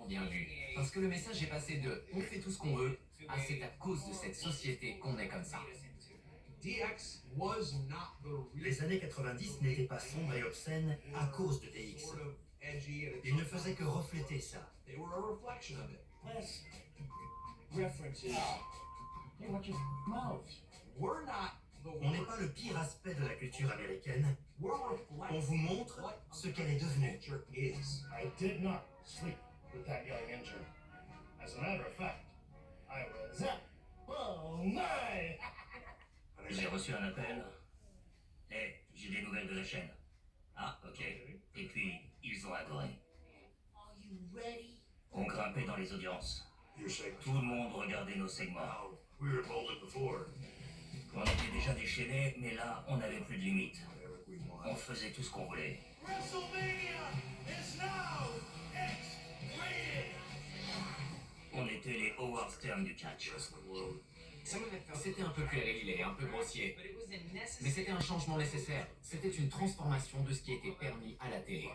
bien vu. Parce que le message est passé de on fait tout ce qu'on veut à c'est à cause de cette société qu'on est comme ça. Les années 90 n'étaient pas sombres et obscènes à cause de DX. Ils ne faisaient que refléter ça. On n'est pas le pire aspect de la culture américaine. On vous montre ce qu'elle est devenue. I did not sleep with that young intern. As a matter of fact, I was up all night. J'ai reçu un appel. J'ai des nouvelles de la chaîne. Ah, ok. Et puis, ils ont adoré. On grimpait dans les audiences. Tout le monde regardait nos segments. On était déjà déchaînés, mais là, on n'avait plus de limites. On faisait tout ce qu'on voulait. On était les Howard Stern du catch. C'était un peu puéril et un peu grossier. Mais c'était un changement nécessaire. C'était une transformation de ce qui était permis à la télé.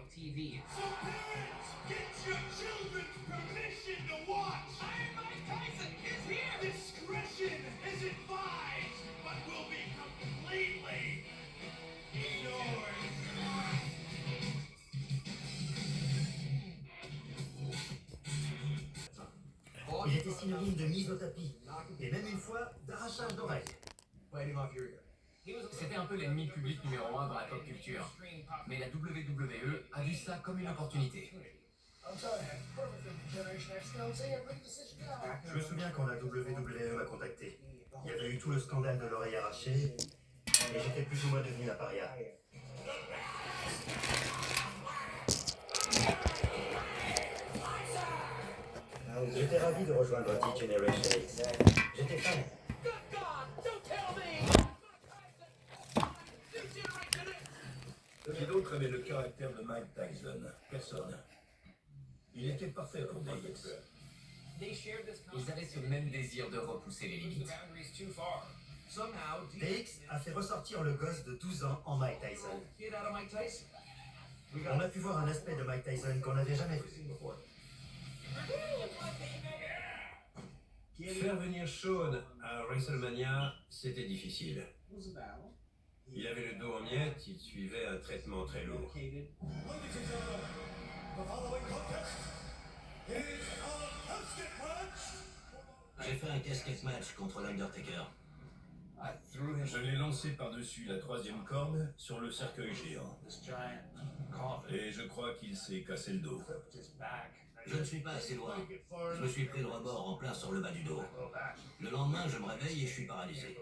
Il était synonyme de mise au tapis, et même une fois d'arrachage d'oreilles. C'était un peu l'ennemi public numéro 1 dans la pop culture. Mais la WWE a vu ça comme une opportunité. Je me souviens quand la WWE m'a contacté. Il y avait eu tout le scandale de l'oreille arrachée, et j'étais plus ou moins devenu la paria. J'étais ravi de rejoindre D-Generation X. J'étais fan. Qui d'autre avait le caractère de Mike Tyson? Personne. Il était parfait pour DX. Ils avaient ce même désir de repousser les limites. DX a fait ressortir le gosse de 12 ans en Mike Tyson. On a pu voir un aspect de Mike Tyson qu'on n'avait jamais vu. Faire venir Shawn à WrestleMania, c'était difficile. Il avait le dos en miettes, il suivait un traitement très lourd. J'ai fait un casquette match contre l'Undertaker. Je l'ai lancé par-dessus la troisième corde sur le cercueil géant. Et je crois qu'il s'est cassé le dos. Je ne suis pas assez loin. Je me suis pris le rebord en plein sur le bas du dos. Le lendemain, je me réveille et je suis paralysé.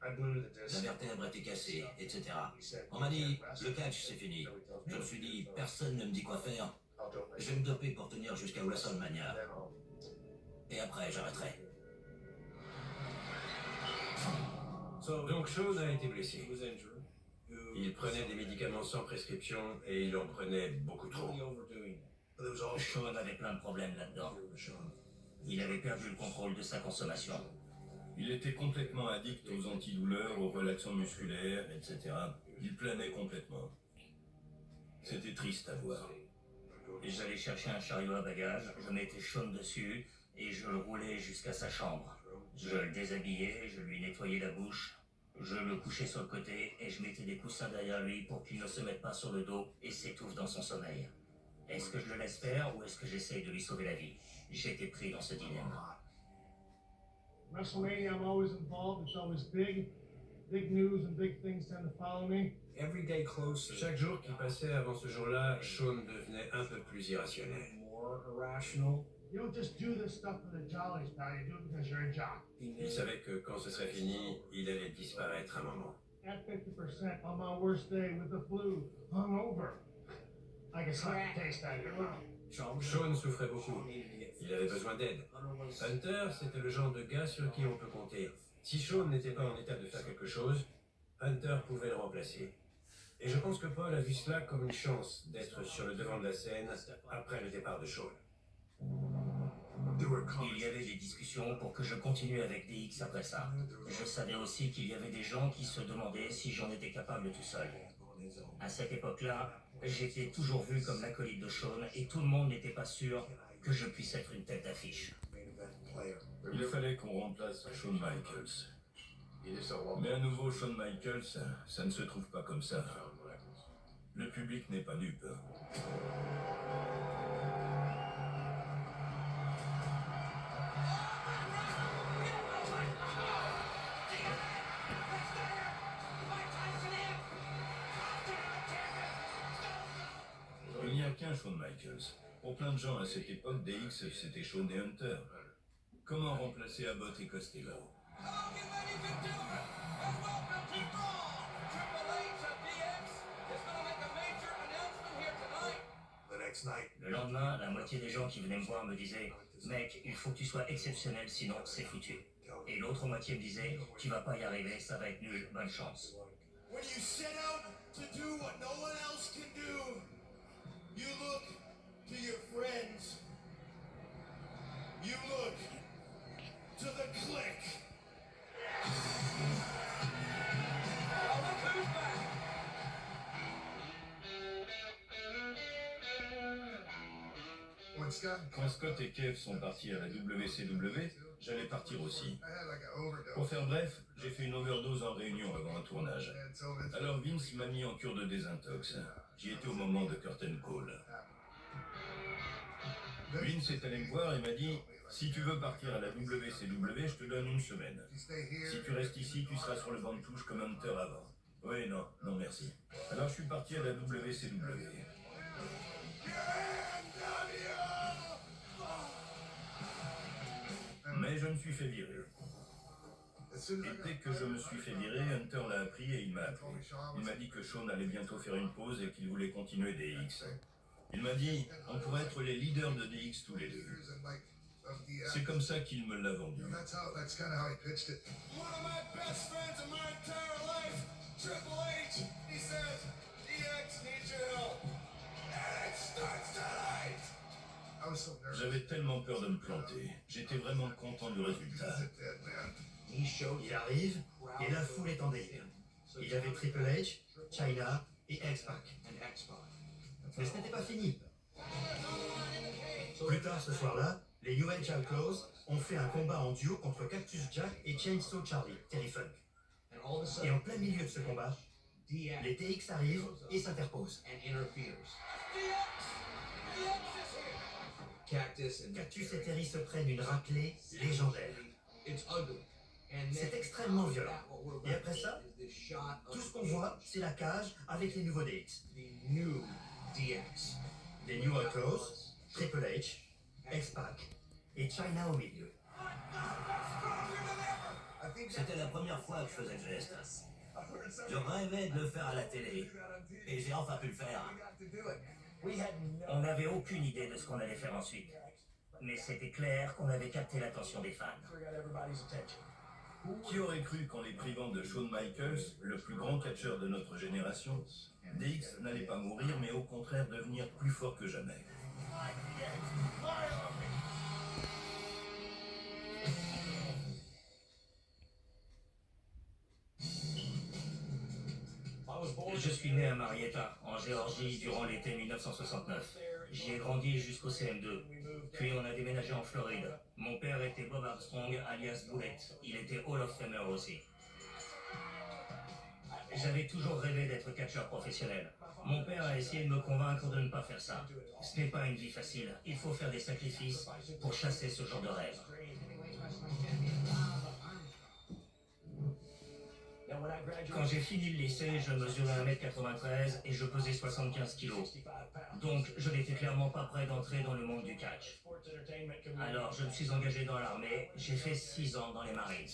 La vertèbre était cassée, etc. On m'a dit, le catch c'est fini. Je me suis dit, personne ne me dit quoi faire. Je vais me doper pour tenir jusqu'à WrestleMania. Et après, j'arrêterai. Donc Shawn a été blessé. Il prenait des médicaments sans prescription et il en prenait beaucoup trop. Shawn avait plein de problèmes là-dedans. Il avait perdu le contrôle de sa consommation. Il était complètement addict aux antidouleurs, aux relaxants musculaires, etc. Il planait complètement. C'était triste à voir. Et j'allais chercher un chariot à bagages, je mettais Shawn dessus et je le roulais jusqu'à sa chambre. Je le déshabillais, je lui nettoyais la bouche, je le couchais sur le côté et je mettais des coussins derrière lui pour qu'il ne se mette pas sur le dos et s'étouffe dans son sommeil. Est-ce que je le laisse faire ou est-ce que j'essaye de lui sauver la vie? J'étais pris dans ce dilemme. WrestleMania, I'm always involved. It's always big. Big news and big things tend to follow me. Every day closer. Chaque jour qui passait avant ce jour-là, Shawn devenait un peu plus irrationnel. More irrational. You don't just do this stuff for the jollies, pal. You do it because you're a jock. Il savait que quand ce serait fini, il allait disparaître un moment. At 50% on my worst day with the flu, hungover. I can slap the taste out of your mouth. Shawn souffrait beaucoup. Il avait besoin d'aide. Hunter, c'était le genre de gars sur qui on peut compter. Si Shawn n'était pas en état de faire quelque chose, Hunter pouvait le remplacer. Et je pense que Paul a vu cela comme une chance d'être sur le devant de la scène après le départ de Shawn. Il y avait des discussions pour que je continue avec DX après ça. Je savais aussi qu'il y avait des gens qui se demandaient si j'en étais capable tout seul. À cette époque-là, J'étais toujours vu comme l'acolyte de Shawn et tout le monde n'était pas sûr que je puisse être une tête d'affiche. Il fallait qu'on remplace Shawn Michaels. Mais un nouveau Shawn Michaels, ça ne se trouve pas comme ça. Le public n'est pas dupe. Il n'y a qu'un Shawn Michaels. Pour plein de gens à cette époque, DX, c'était Shawn et Hunter. Comment remplacer Abbott et Costello? Le lendemain, la moitié des gens qui venaient me voir me disaient « Mec, il faut que tu sois exceptionnel, sinon c'est foutu. » Et l'autre moitié me disait « Tu vas pas y arriver, ça va être nul, bonne chance. » When you set out to do what no one else can do, you look to your friends. You look to the clique. Oh, look who's back! Quand Scott et Kev sont partis à la WCW, j'allais partir aussi. Pour faire bref, j'ai fait une overdose en réunion avant un tournage. Alors Vince m'a mis en cure de désintox. J'y étais au moment de Curtain Call. Vince est allé me voir et m'a dit « Si tu veux partir à la WCW, je te donne une semaine. Si tu restes ici, tu seras sur le banc de touche comme Hunter avant. » Oui, non, non merci. Alors je suis parti à la WCW. Mais je me suis fait virer. Et dès que je me suis fait virer, Hunter l'a appris et il m'a appelé. Il m'a dit que Shawn allait bientôt faire une pause et qu'il voulait continuer DX. Il m'a dit, on pourrait être les leaders de DX tous les deux. C'est comme ça qu'il me l'a vendu. One of my best friends of my entire life, Triple H, he says, DX needs your help. And it starts tonight. J'avais tellement peur de me planter. J'étais vraiment content du résultat. Il arrive et la foule est en délire. Il y avait Triple H, Chyna et X-Pac. Mais ce n'était pas fini. Plus tard ce soir-là, les New Age Outlaws ont fait un combat en duo contre Cactus Jack et Chainsaw Charlie, Terry Funk. Et en plein milieu de ce combat, les TX arrivent et s'interposent. Cactus et Terry se prennent une raclée légendaire. C'est extrêmement violent. Et après ça, tout ce qu'on voit, c'est la cage avec les nouveaux DX. Les New Outlaws, Triple H, X-Pac et Chyna au milieu. C'était la première fois que je faisais le geste. Je rêvais de le faire à la télé. Et j'ai enfin pu le faire. On n'avait aucune idée de ce qu'on allait faire ensuite. Mais c'était clair qu'on avait capté l'attention des fans. Qui aurait cru qu'en les privant de Shawn Michaels, le plus grand catcheur de notre génération, DX n'allait pas mourir, mais au contraire devenir plus fort que jamais. Je suis né à Marietta, en Géorgie, durant l'été 1969. J'y ai grandi jusqu'au CM2. Puis on a déménagé en Floride. Mon père était Bob Armstrong, alias Bullet. Il était Hall of Famer aussi. J'avais toujours rêvé d'être catcheur professionnel. Mon père a essayé de me convaincre de ne pas faire ça. Ce n'est pas une vie facile. Il faut faire des sacrifices pour chasser ce genre de rêve. Quand j'ai fini le lycée, je mesurais 1m93 et je pesais 75 kilos. Donc, je n'étais clairement pas prêt d'entrer dans le monde du catch. Alors, je me suis engagé dans l'armée. J'ai fait 6 ans dans les Marines.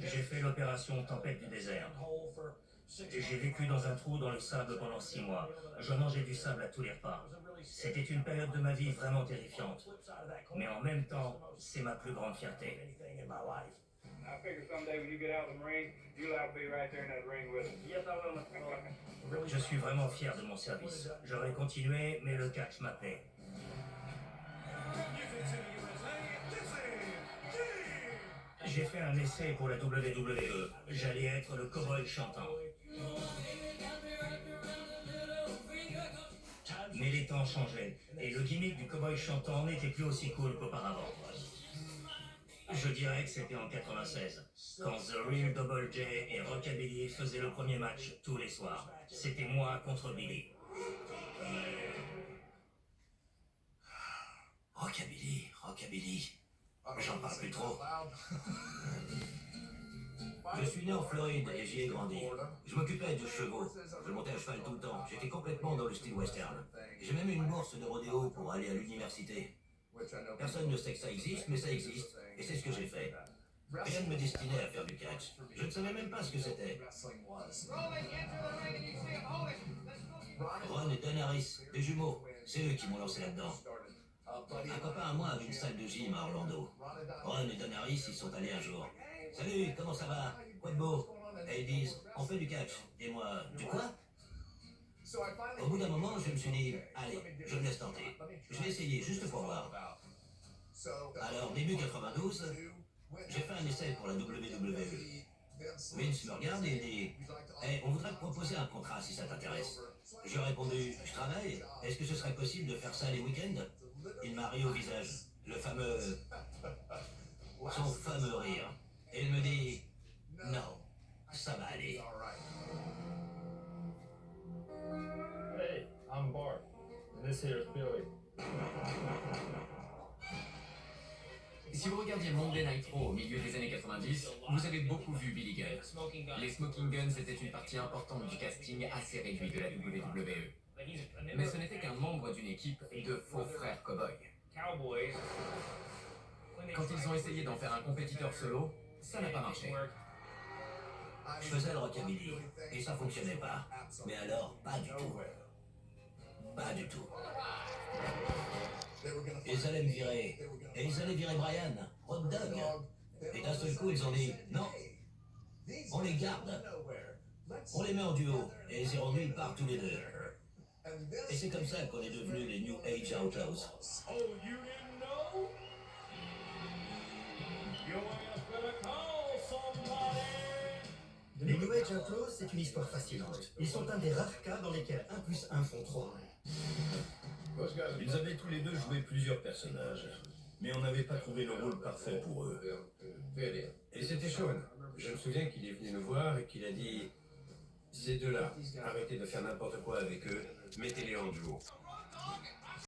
J'ai fait l'opération Tempête du désert. J'ai vécu dans un trou dans le sable pendant 6 mois. Je mangeais du sable à tous les repas. C'était une période de ma vie vraiment terrifiante. Mais en même temps, c'est ma plus grande fierté. Je suis vraiment fier de mon service. J'aurais continué, mais le catch m'appelait. J'ai fait un essai pour la WWE. J'allais être le cow-boy chantant. Mais les temps changeaient, et le gimmick du cow-boy chantant n'était plus aussi cool qu'auparavant. Je dirais que c'était en 96, quand The Real Double J et Rockabilly faisaient le premier match tous les soirs. C'était moi contre Billy. Rockabilly. J'en parle plus trop. Je suis né en Floride et j'y ai grandi. Je m'occupais de chevaux. Je montais à cheval tout le temps. J'étais complètement dans le style western. J'ai même eu une bourse de rodéo pour aller à l'université. Personne ne sait que ça existe, mais ça existe. Et c'est ce que j'ai fait. Rien ne me destinait à faire du catch. Je ne savais même pas ce que c'était. Ron et Don Harris, des jumeaux. C'est eux qui m'ont lancé là-dedans. Un copain à moi avait une salle de gym à Orlando. Ron et Don Harris y sont allés un jour. Salut, comment ça va? Quoi de beau? Et ils disent, on fait du catch. Et moi, du quoi? Au bout d'un moment, je me suis dit, allez, je me laisse tenter. Je vais essayer, juste pour voir. Alors, début 92, j'ai fait un essai pour la WWE. Vince me regarde et il dit, hey, on voudrait te proposer un contrat si ça t'intéresse. J'ai répondu, je travaille, est-ce que ce serait possible de faire ça les week-ends? Il m'a ri au visage, son fameux rire. Et il me dit, non, ça va aller. Hey, I'm Bart, and this here's Billy. Si vous regardiez Monday Night Raw au milieu des années 90, vous avez beaucoup vu Billy Gunn. Les Smoking Guns étaient une partie importante du casting assez réduit de la WWE. Mais ce n'était qu'un membre d'une équipe de faux frères cow-boys. Quand ils ont essayé d'en faire un compétiteur solo, ça n'a pas marché. Je faisais le rockabilly, et ça fonctionnait pas. Mais alors, pas du tout. Pas du tout. Ils allaient me virer. Et ils allaient virer Brian, Hot Dog. Et d'un seul coup, ils ont dit, non, on les garde. On les met en duo. Et les héros, ils partent tous les deux. Et c'est comme ça qu'on est devenus les New Age Outlaws. Oh, you didn't know? Your ass better call somebody. Les New Age Outlaws, c'est une histoire fascinante. Ils sont un des rares cas dans lesquels 1 plus 1 font 3. Ils avaient tous les deux joué plusieurs personnages, mais on n'avait pas trouvé le rôle parfait pour eux. Et c'était Sean. Je me souviens qu'il est venu nous voir et qu'il a dit, ces deux-là, arrêtez de faire n'importe quoi avec eux, mettez-les en duo.